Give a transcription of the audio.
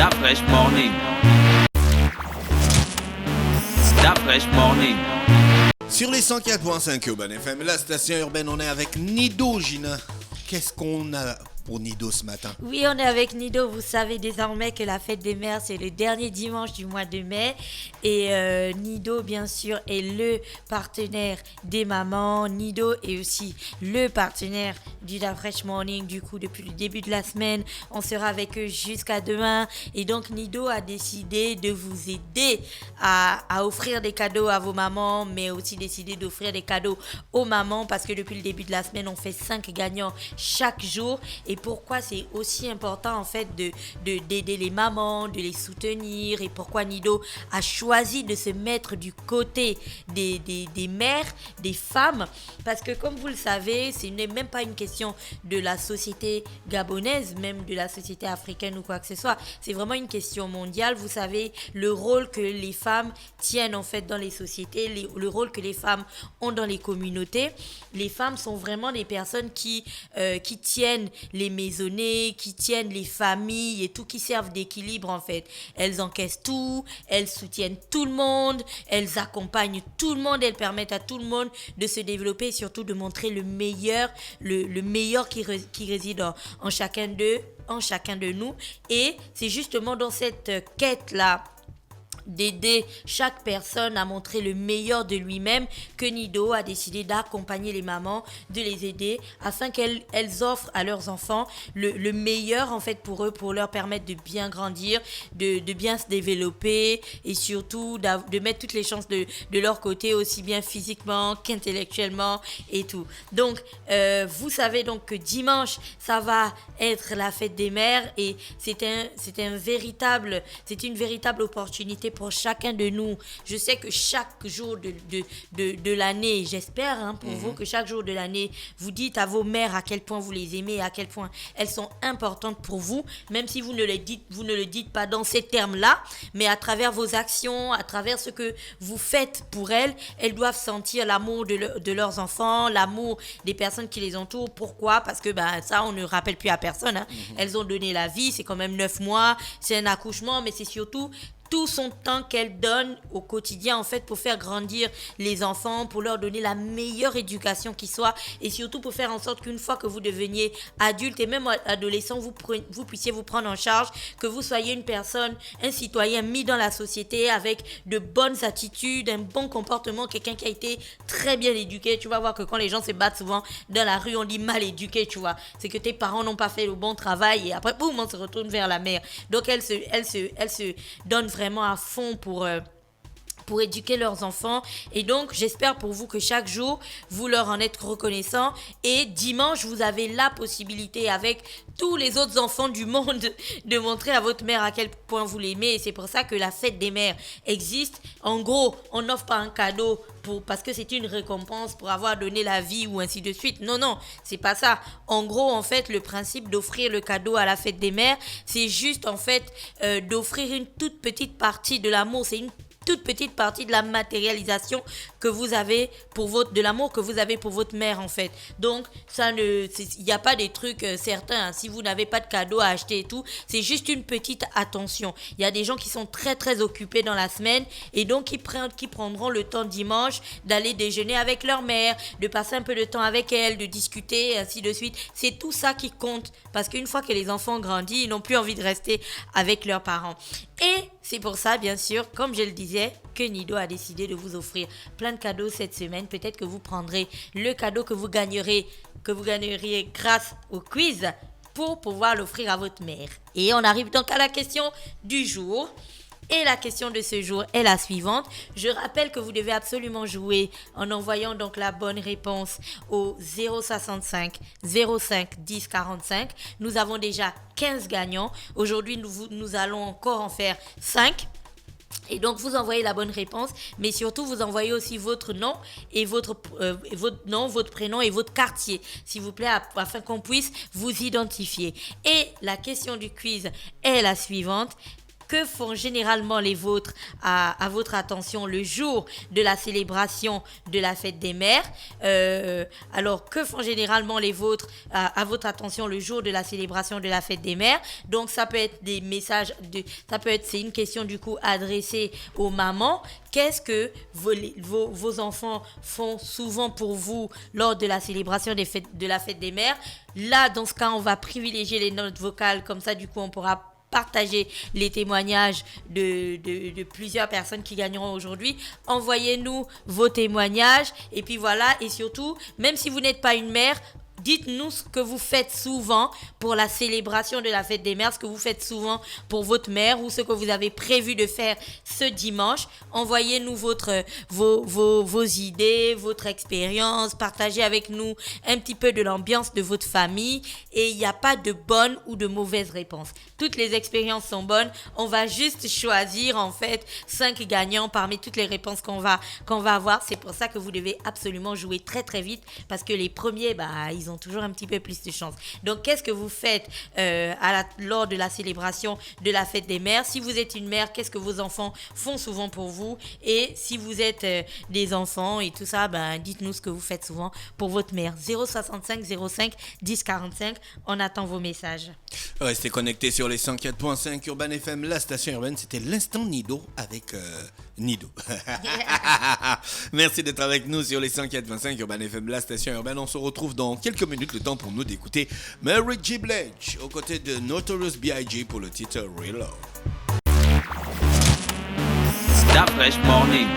That fresh morning. That fresh morning. Sur les 104.5 Urban FM, la station urbaine, on est avec Nido, Gina. Qu'est-ce qu'on a pour Nido ce matin? Oui, on est avec Nido. Vous savez désormais que la fête des mères, c'est le dernier dimanche du mois de mai. Et Nido, bien sûr, est le partenaire des mamans. Nido est aussi le partenaire du Da Fresh Morning. Du coup, depuis le début de la semaine, on sera avec eux jusqu'à demain. Et donc, Nido a décidé de vous aider à offrir des cadeaux à vos mamans, mais aussi décidé d'offrir des cadeaux aux mamans parce que depuis le début de la semaine, on fait 5 gagnants chaque jour. Et pourquoi c'est aussi important en fait d'aider les mamans, de les soutenir, et pourquoi Nido a choisi de se mettre du côté des mères, des femmes, parce que comme vous le savez, ce n'est même pas une question de la société gabonaise, même de la société africaine ou quoi que ce soit, c'est vraiment une question mondiale. Vous savez le rôle que les femmes tiennent en fait dans les sociétés, le rôle que les femmes ont dans les communautés. Les femmes sont vraiment des personnes qui tiennent les maisonnées, qui tiennent les familles et tout, qui servent d'équilibre en fait. Elles encaissent tout, elles soutiennent tout le monde, elles accompagnent tout le monde, elles permettent à tout le monde de se développer et surtout de montrer le meilleur, le meilleur qui réside en chacun de nous. Et c'est justement dans cette quête-là d'aider chaque personne à montrer le meilleur de lui-même que Nido a décidé d'accompagner les mamans, de les aider afin qu'elles offrent à leurs enfants le meilleur en fait pour eux, pour leur permettre de bien grandir, de bien se développer et surtout de mettre toutes les chances de leur côté, aussi bien physiquement qu'intellectuellement et tout. Donc vous savez donc que dimanche ça va être la fête des mères et c'est une véritable opportunité pour chacun de nous. Je sais que chaque jour de l'année, j'espère pour vous que chaque jour de l'année, vous dites à vos mères à quel point vous les aimez, à quel point elles sont importantes pour vous, même si vous ne le dites pas dans ces termes-là, mais à travers vos actions, à travers ce que vous faites pour elles, elles doivent sentir l'amour de leurs enfants, l'amour des personnes qui les entourent. Pourquoi? Parce que ça, on ne rappelle plus à personne. Elles ont donné la vie, c'est quand même 9 mois, c'est un accouchement, mais c'est surtout tout son temps qu'elle donne au quotidien en fait pour faire grandir les enfants, pour leur donner la meilleure éducation qui soit et surtout pour faire en sorte qu'une fois que vous deveniez adulte et même adolescent, vous puissiez vous prendre en charge, que vous soyez une personne, un citoyen mis dans la société avec de bonnes attitudes, un bon comportement, quelqu'un qui a été très bien éduqué. Tu vas voir que quand les gens se battent souvent dans la rue, on dit mal éduqué, tu vois. C'est que tes parents n'ont pas fait le bon travail et après, boum, on se retourne vers la mère. Donc, elle se donne vraiment à fond pour éduquer leurs enfants et donc j'espère pour vous que chaque jour vous leur en êtes reconnaissant et dimanche vous avez la possibilité avec tous les autres enfants du monde de montrer à votre mère à quel point vous l'aimez et c'est pour ça que la fête des mères existe. En gros, on n'offre pas un cadeau parce que c'est une récompense pour avoir donné la vie ou ainsi de suite. Non, c'est pas ça. En gros, en fait, le principe d'offrir le cadeau à la fête des mères, c'est juste en fait d'offrir une toute petite partie de l'amour. C'est une toute petite partie de la matérialisation que vous avez de l'amour que vous avez pour votre mère en fait. Donc il n'y a pas des trucs certains. Si vous n'avez pas de cadeau à acheter et tout, c'est juste une petite attention. Il y a des gens qui sont très très occupés dans la semaine et donc qui prendront le temps dimanche d'aller déjeuner avec leur mère, de passer un peu de temps avec elle, de discuter, ainsi de suite. C'est tout ça qui compte parce qu'une fois que les enfants grandissent, ils n'ont plus envie de rester avec leurs parents. Et c'est pour ça, bien sûr, comme je le disais, que Nido a décidé de vous offrir plein de cadeaux cette semaine. Peut-être que vous prendrez le cadeau que vous gagneriez grâce au quiz pour pouvoir l'offrir à votre mère. Et on arrive donc à la question du jour. Et la question de ce jour est la suivante. Je rappelle que vous devez absolument jouer en envoyant donc la bonne réponse au 065 05 10 45. Nous avons déjà 15 gagnants. Aujourd'hui, nous allons encore en faire 5. Et donc, vous envoyez la bonne réponse, mais surtout, vous envoyez aussi votre nom et votre prénom et votre quartier, s'il vous plaît, afin qu'on puisse vous identifier. Et la question du quiz est la suivante. que font généralement les vôtres à votre attention le jour de la célébration de la fête des mères? Alors, que font généralement les vôtres à votre attention le jour de la célébration de la fête des mères? Donc, ça peut être des messages, c'est une question du coup adressée aux mamans. Qu'est-ce que vos enfants font souvent pour vous lors de la célébration de la fête des mères? Là, dans ce cas, on va privilégier les notes vocales. Comme ça, du coup, on pourra partager les témoignages de plusieurs personnes qui gagneront aujourd'hui. Envoyez-nous vos témoignages. Et puis voilà, et surtout, même si vous n'êtes pas une mère, dites-nous ce que vous faites souvent pour la célébration de la fête des mères, ce que vous faites souvent pour votre mère ou ce que vous avez prévu de faire ce dimanche. Envoyez-nous vos idées, votre expérience, partagez avec nous un petit peu de l'ambiance de votre famille et il n'y a pas de bonne ou de mauvaise réponse. Toutes les expériences sont bonnes. On va juste choisir en fait 5 gagnants parmi toutes les réponses qu'on va avoir. C'est pour ça que vous devez absolument jouer très très vite parce que les premiers, ils ont toujours un petit peu plus de chance. Donc, qu'est-ce que vous faites lors de la célébration de la fête des mères? Si vous êtes une mère, qu'est-ce que vos enfants font souvent pour vous? Et si vous êtes des enfants et tout ça, dites-nous ce que vous faites souvent pour votre mère. 065 05 10 45. On attend vos messages. Restez connectés sur les 104.5 Urban FM, la station urbaine. C'était l'instant Nido avec Nido. Merci d'être avec nous sur les 104.5 Urban FM, la station urbaine. On se retrouve dans quelques minutes, le temps pour nous d'écouter Mary J. Blige aux côtés de Notorious B.I.G. pour le titre Real Love. Stop Fresh Morning.